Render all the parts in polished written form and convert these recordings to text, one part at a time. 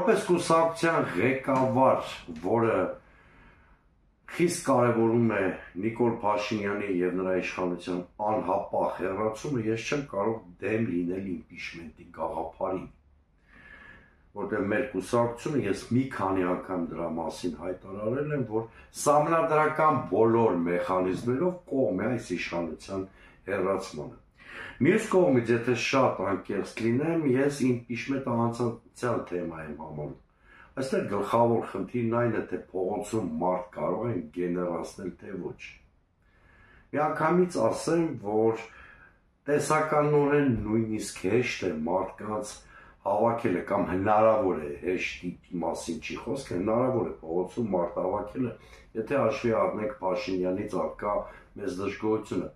որպես կուսակցության ղեկավար, որը խիստ կարևորում է Նիկոլ Փաշինյանի եւ նրա իշխանության անհապաղ հեռացումը, ես չեմ կարող դեմ լինել իմպիչմենտի գաղափարին, որտեղ մեր կուսակցությունը ես մի քանի անգամ դրա մասին հայտարարել եմ, որ սահմանադրական բոլոր մեխանիզմերով կողմ է այս իշխանության հեռացմանը։ Մյուս կողմից, եթե շատ անկեղծ լինեմ, ես իմպիչմենտը անցանցյալ թեմա եմ համարում։ Այստեղ գլխավոր խնդիրն այն է, թե փողոցում մարդ կարող են գեներացնել, թե ոչ։ Միանգամից ասեմ, որ տեսականորեն նույնիսկ հեշտ է մարդկանց հավաքելը կամ հնարավոր է, հեշտի մասին չի խոսքը, հնարավոր է փողոցում մարդ հավաքելը, եթե հաշվի առնենք Փաշինյանից առկա մեծ դժգոհությունը,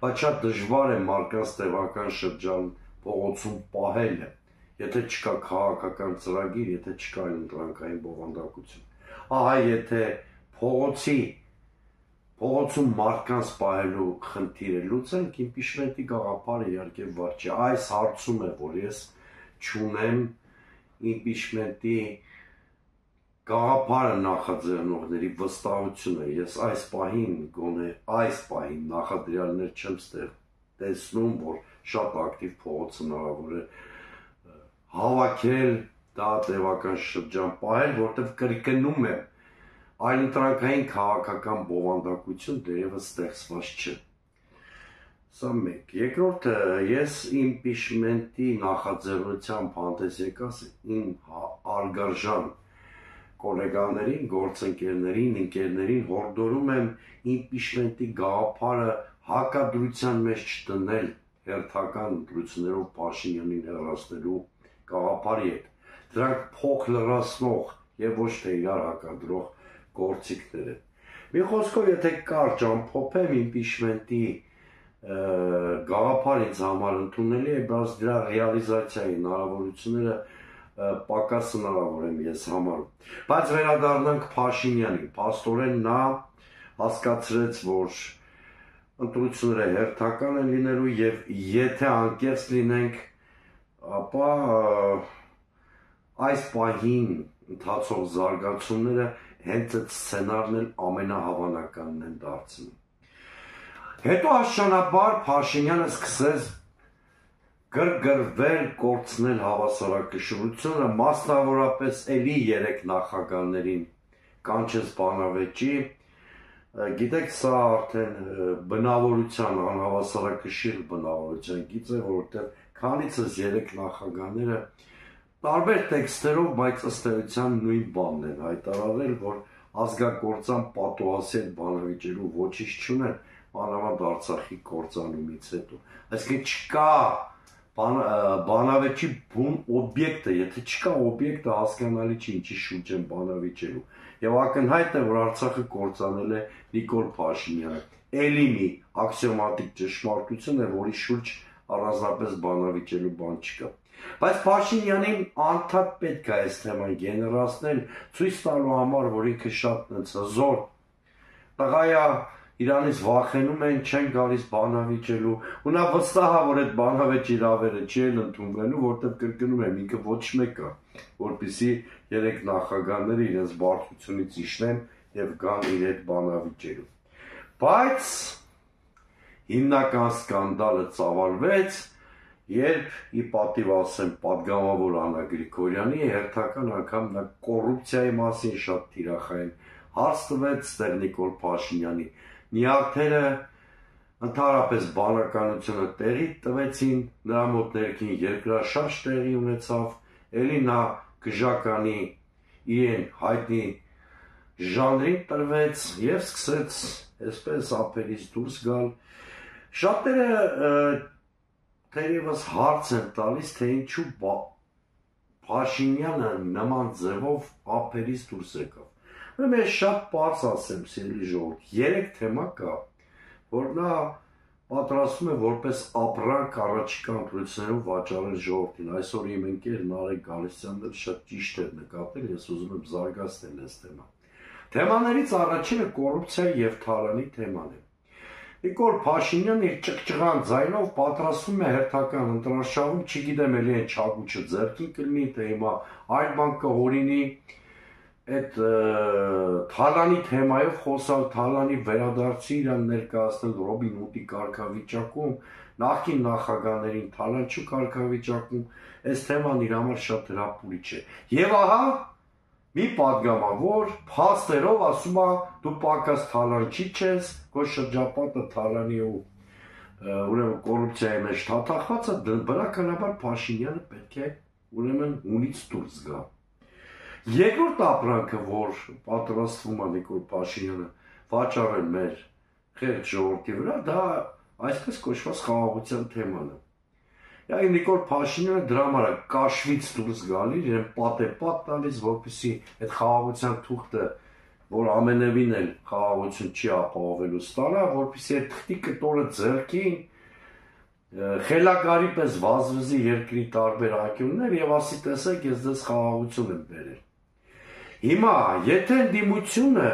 բայց շատ դժվար է մարդկանց տեղական շրջան փողոցում պահելը, եթե չկա քաղաքական ծրագիր, եթե չկա ընտրանքային բովանդակություն։ Ահա եթե փողոցում մարդկանց պահելու խնդիրը լուծենք, իմպիչմենտի գաղափարը իհարկե վատ չէ։ Այս հարցում է, որ ես չունեմ իմպիչմենտի գաղափարը նախաձեռնողների վստահությունը, ես այս պահին նախադրյալներ չեմ տեսնում, որ շատ ակտիվ փողոց հնարավոր է հավաքել, դա տևական շրջան պահել, որտեղ կրկնում եմ, այլընտրանքային քաղաքական բովանդակություն դեռևս ստեղծված չէ։ Սա մեկ։ Երկրորդը, ես իմպիչմենտի նախաձեռնությամբ հանդես եկած իմ արգարժան կոլեգաներին, գործընկերներին, ընկերներին հորդորում եմ իմպիչմենտի գաղափարը հակադրության մեջ չդնել հերթական ընտրություններով Փաշինյանին հեռացնելու գաղափարի հետ։ Դրանք փոխ լրացնող եւ ոչ թե իրար հակադրող գործիքներ են։ Մի խոսքով, եթե կարճ ամփոփեմ, իմպիչմենտի գաղափարը ինձ համար ընդունելի է, բայց դրա ռեալիզացիայի հնարավորությունները պակաս հնարավոր եմ ես համարում։ Բայց վերադառնանք Փաշինյանին, փաստորեն նա հասկացրեց, որ ընտրությունները հերթական են լինելու եւ եթե անկեղծ լինենք, ապա այս պահին ընթացող զարգացումները հենց այդ սցենարն էլ ամենահավանականն են դարձնում։ Հետո աստիճանաբար Փաշինյանը սկսեց գրգռվել, կորցնել հավասարակշռությունը, մասնավորապես էլի 3 նախագահներին կանչեց բանավեճի, գիտեք, սա արդեն բնավորության, անհավասարակշիռ բնավորության գիծ է, որովհետև քանիցս 3 նախագահները տարբեր տեքստերով, բայց ըստ էության նույն բանն են հայտարարել, որ ազգակործան պատուհասի հետ բանավիճելու ոչինչ չունեն, մանավանդ Արցախի կործանումից հետո։ Այսինքն չկա բանավեճի բուն օբյեկտը, եթե չկա օբյեկտը, հասկանալի չի ինչի շուրջ են բանավիճելու։ Եվ ակնհայտ է, որ Արցախը կործանել է Նիկոլ Փաշինյանը։ Էլի մի աքսիոմատիկ ճշմարտություն է, որի շուրջ առանձնապես բանավիճելու բան չկա։ Բայց Փաշինյանին անդադ պետք է այս թեման գեներացնել, ցույց տալու համար, որ ինքը շատ հզոր տղա է, իրանից վախենում են, չեն գալիս բանավիճելու, ու նա վստահ է, որ այդ բանավեճի իրավերը չի էլ ընդունվելու, որտեղ կրկնում եմ, ինքը ոչ մեկ է, որպեսզի 3 նախագահները իրենց բարդությունից իջնեն եւ գան իր հետ բանավիճելու։ Բայց հիմնական սկանդալը ծավալվեց, երբ ի պատիվ ասեմ պատգամավոր Աննա Գրիգորյանի հերթական անգամ նա կոռուպցիայի մասին շատ թիրախային հարց տվեց ստեղ Նիկոլ Փաշինյանի նյարդերը ընդհանրապես բանականությունը տեղի տվեցին, նրա մոտ ներքին երկրաշարժ տեղի ունեցավ, էլի նա գժականի իրեն հայտնի ժանրին տրվեց եւ սկսեց այսպես ափերից դուրս գալ։ Շատերը թերևս հարց են տալիս, թե ինչու Փաշինյանը նման ձևով ափերից դուրս եկավ։ Ուրեմն ես շատ պարզ ասեմ, սիրելի ժողովուրդ, 3 թեմա կա, որ նա պատրաստում է որպես ապրանք առաջիկա ընտրություններով վաճառել ժողովրդին։ Այսօր իմ ընկեր Նարեկ Գալստյանն էլ շատ ճիշտ էր նկատել, ես ուզում եմ զարգացնել այս թեման։ Թեմաներից առաջինը կոռուպցիա եւ թալանի թեման է։ Նիկոլ Փաշինյանը իր ճղճղան ձայնով պատրաստվում է հերթական ընտրարշավում, չգիտեմ էլի այն չակուչը ձեռքին կլինի, թե հիմա այլ բան կհորինի, այդ Թալանի թեմայով խոսալ, Թալանի վերադարձի իրան ներկայացնել Ռոբին Հուդի կարգավիճակում, նախկին նախագահներին Թալան չու կարգավիճակում, այս թեման իր համար շատ հրապուրիչ է։ Եվ ահա մի պատգամավոր փաստերով ասում է դու պակաս թալանչի չես, քո շրջապատը թալանի ու ուրեմն կոռուպցիայի մեջ թաթախված է, բնականաբար Փաշինյանը պետք է ուրեմն ունից դուրս գա։ Երկրորդ ապրանքը, որ պատրաստվում է Նիկոլ Փաշինյանը վաճառել մեր խեղճ ժողովրդի վրա, դա այսպես կոչված խաղաղության թեման է։ Նիկոլ Փաշինյանը դրա համար է կաշվից դուրս գալի, իրեն պատեպատ տալիս, որպեսզի այդ խաղաղության թուղթը, որ ամենևին էլ խաղաղություն չի ապահովելու ստանա, որպեսզի այդ թղթի կտորը ձեռքին խելագարի պես վազվզի երկրի տարբեր անկյուններ եւ ասի տեսեք, ես ձեզ խաղաղություն եմ բերել։ Հիմա, եթե ընդդիմությունը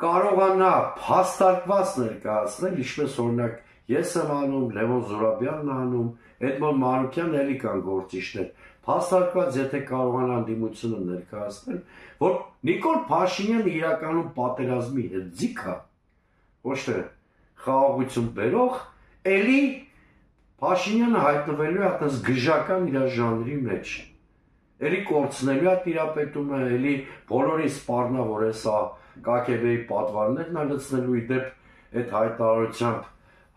կարողանա փաստարկված ներկայացնել, ինչպես օրինակ ես եմ անում, Լևոն Զուրաբյանն անում, Էդմոն Մանուկյանն էլի կան գործիչներ, փաստարկված եթե կարողանա ընդդիմությունը ներկայացնել, որ Նիկոլ Փաշինյանը իրականում պատերազմի հետձիգ է, ոչ թե խաղաղություն բերող, էլի Փաշինյանը հայտնվելու է այդպես գժական իր ժանրի մեջ, էլի կորցնելու է տիրապետումը, էլի բոլորին սպառնա, որ հեսա ԿԳԲ-ի պատվարներն է լցնելու ի դեպ այդ հայտարարությամբ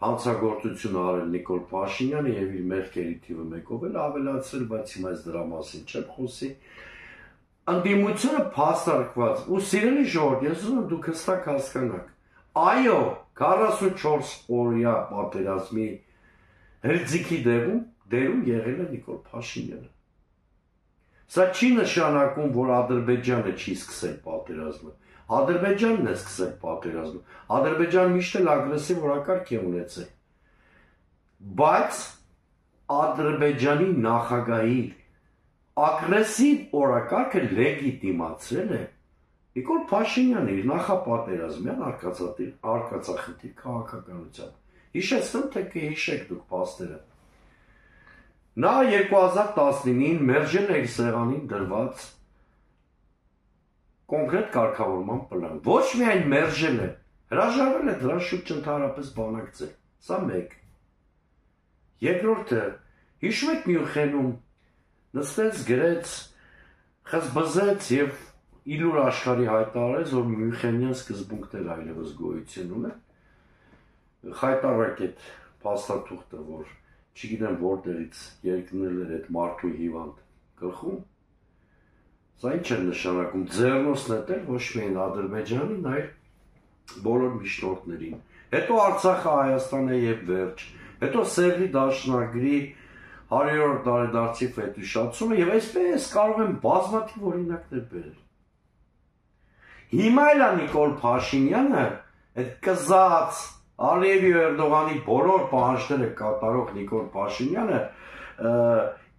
հանցագործություն արել Նիկոլ Փաշինյանը եւ իր մեղքերի թիվը մեկով էլ ավելացրել, բայց հիմա այս դրա մասին չեմ խոսի։ Ընդդիմությունը փաստարկված ու սիրելի ժողովուրդ, ես ուզում եմ դուք հստակ հասկանաք, այո, 44 օրյա պատերազմի հրձիքի դերում եղել է Նիկոլ Փաշինյանը։ Սա չի նշանակում, որ Ադրբեջանը չի սկսել պատերազմը։ Ադրբեջանն է սկսել պատերազմը։ Ադրբեջանը միշտ էլ ագրեսիվ օրակարգ է ունեցել։ Բայց Ադրբեջանի նախագահի ագրեսիվ օրակարգը լեգիտիմացրել է Նիկոլ Փաշինյանը իր նախապատերազմյան արկածախնդիր քաղաքականությամբ։ Հիշեցնում, թե կհիշեք դուք փաստերը։ Նա 2019-ին մերժել է իր սեղանին դրված կոնկրետ կարգավորման պլան։ Ոչ միայն մերժել է, հրաժարվել է դրան շուտ ընդհանրապես բանակցել։ Սա մեկ։ Երկրորդը, հիշում եք Մյունխենում նստեց, գրեց, խզբզեց եւ իլուր աշխարհի հայտարարեց, որ Մյունխենյան սկզբունքներ այլևս գոյություն ունեն։ Խայտարակ այդ փաստաթուղթը, որ չգիտեմ որտեղից երկնել էր այդ մարդու հիվանդ գլխում, սա ինչ է նշանակում, ձեռնոցն է տել ոչ միայն Ադրբեջանին, այլ բոլոր միջնորդներին։ Հետո Արցախը Հայաստան է եւ վերջ, հետո Սերժի Դաշնագրի 100-րդ տարեդարձի ֆետիշացումը եւ այսպես կարող եմ բազմաթիվ օրինակներ բերել։ Հիմա էլ Նիկոլ Փաշինյանը այդ կզած Ալիևի ու Էրդողանի բոլոր պահանջները կատարող Նիկոլ Փաշինյանը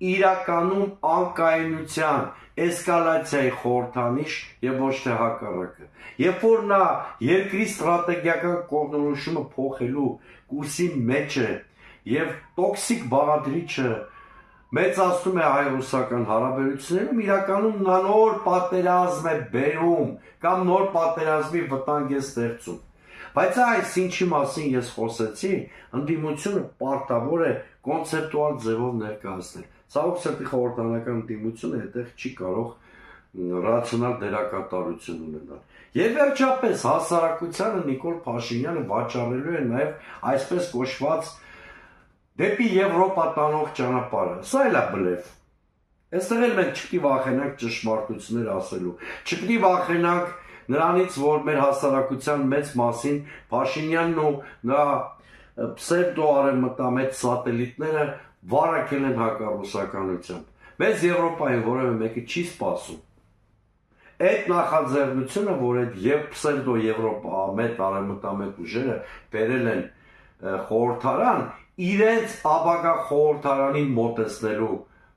իրականում անկայունության, էսկալացիայի խորհրդանիշ եւ ոչ թե հակառակը։ Երբ որ նա երկրի ստրատեգիական կողմնորոշումը փոխելու կուրսի մեջ է եւ տոքսիկ բաղադրիչը մեծացնում է հայ-ռուսական հարաբերություններում, իրականում նա նոր պատերազմ է բերում կամ նոր պատերազմի վտանգ է ստեղծում։ Բայց այս ինչի մասին ես խոսեցի, ընդդիմությունը պարտավոր է կոնցեպտուալ ձևով ներկայացնել։ Ցավոք սրտի խորհրդանական ընդդիմությունը այդտեղ չի կարող ռացիոնալ դերակատարություն ունենալ։ Եվ վերջապես հասարակությանը Նիկոլ Փաշինյանը վաճառելու է նաև այսպես կոչված դեպի Եվրոպա տանող ճանապարհը։ Սա էլ է բլեֆ։ Այստեղ էլ մենք չպետք է վախենանք ճշմարտություններ ասելու։ Չպետք է վախենանք նրանից, որ մեր հասարակության մեծ մասին Փաշինյանն ու նրա պսևդո արևմտամետ սատելիտները վարակել են հակառուսականությամբ։ Մեզ Եվրոպային որևէ մեկը չի սպասում։ Այդ նախաձեռնությունը, որ այդ եւ պսևդո Եվրոպամետ արևմտամետ ուժերը բերել են խորհրդարան, իրենց ապագա խորհրդարանին մոտեցնելու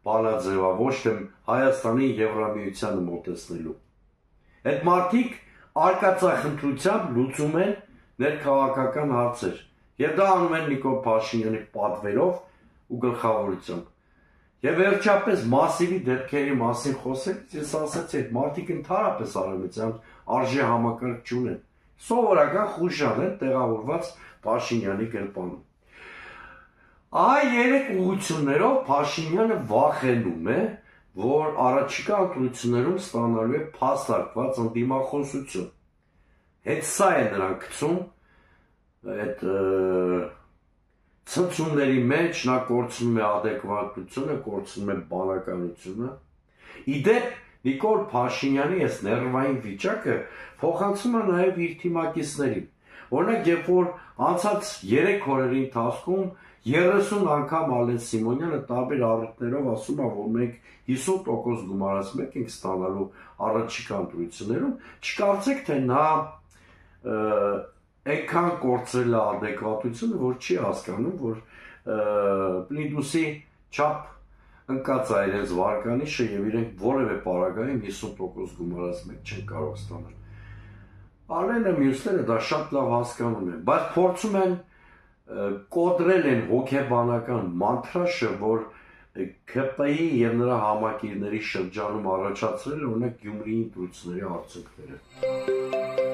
բանաձևա, ոչ թե Հայաստանի Եվրամիությանը մոտեցնելու։ Այդ մարդիկ արկածախնդրությամբ լուծում են ներքաղաքական հարցեր։ Եվ դա անում են Նիկոլ Փաշինյանի պատվերով ու գլխավորությամբ։ Եվ վերջապես մասիվի դեպքերի մասին խոսելիս ես ասացի, այդ մարդիկ ընդհանրապես արևմտյան արժե համակարգ չունեն։ Սովորական խուժան են տեղավորված Փաշինյանի գրպանում։ Այ երեք ուղղություններով Փաշինյանը վախենում է, որ առաջիկա ընտրություններում ստանալու է փաստարկված ընդդիմախոսություն։ Հենց սա է նրան գցում այդ ցնցումների մեջ, նա կորցնում է adekvatությունը, կորցնում է բանականությունը։ Իդեպ Նիկոլ Փաշինյանի այս ներվային վիճակը փոխանցում է նաև իր թիմակիցներին։ Օրինակ, երբ որ անցած 3 օրերի ընթացքում 30 անգամ Ալեն Սիմոնյանը տարբեր առիթներով ասում է, որ մենք 50% գումարած ենք ստանալու առաջիկա ընտրություններում, չկարծեք, թե նա այնքան կորցրել է adekvatությունը, որ չի հասկանում, որ Պլիդուսի չափ ընկած է իրենց վարկանիշը եւ իրենք որևէ պարագայում 50% գումարած մեկ չեն կարող ստանալ։ Ալենը մյուսները դա շատ լավ հասկանում են, բայց փորձում են կոտրել են հոգեբանական մանտրաշը, որ ԿՊ-ի եւ նրա համակիրների շրջանում առաջացրել օրինակ Գյումրիի ընտրությունների արդյունքները։